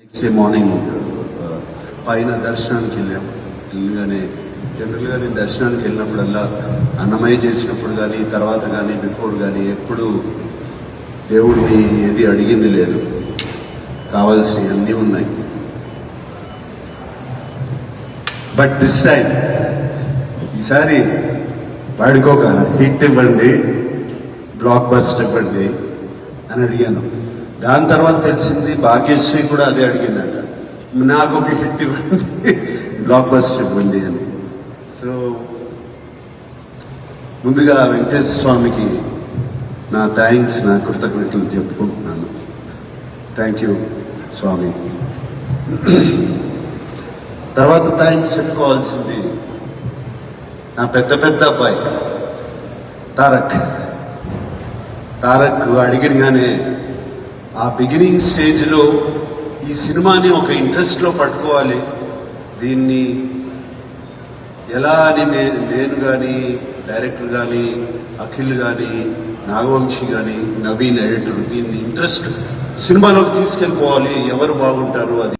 Next day morning పైన దర్శనానికి వెళ్ళగానే జనరల్గా నేను దర్శనానికి వెళ్ళినప్పుడల్లా అన్నమయ్య చేసినప్పుడు కానీ తర్వాత కానీ బిఫోర్ కానీ ఎప్పుడు దేవుడిని ఏది అడిగింది లేదు, కావాల్సినవి అన్నీ ఉన్నాయి. బట్ దిస్ టైం ఈసారి వాడికి ఒక హిట్ ఇవ్వండి, బ్లాక్ బస్టర్ ఇవ్వండి అని అడిగాను. దాని తర్వాత తెలిసింది భాగ్యశ్రీ కూడా అదే అడిగిందట, నాకు ఒక హిట్ ఇవ్వండి, బ్లాక్ బస్టర్ ఇవ్వండి అని. సో ముందుగా వెంకటేశ్వర స్వామికి నా థ్యాంక్స్, నా కృతజ్ఞతలు చెప్పుకుంటున్నాను. థ్యాంక్ యూ స్వామి. తర్వాత థ్యాంక్స్ చెప్పుకోవాల్సింది నా పెద్ద అబ్బాయి తారక్ అడిగినగానే ఆ బిగినింగ్ స్టేజ్లో ఈ సినిమాని ఒక ఇంట్రెస్ట్లో పట్టుకోవాలి, దీన్ని ఎలా అని నేను కానీ డైరెక్టర్ కానీ అఖిల్ కానీ నాగవంశీ కానీ నవీన్ ఎడిటర్ దీన్ని ఇంట్రెస్ట్ సినిమాలోకి తీసుకెళ్ళిపోవాలి, ఎవరు బాగుంటారు అది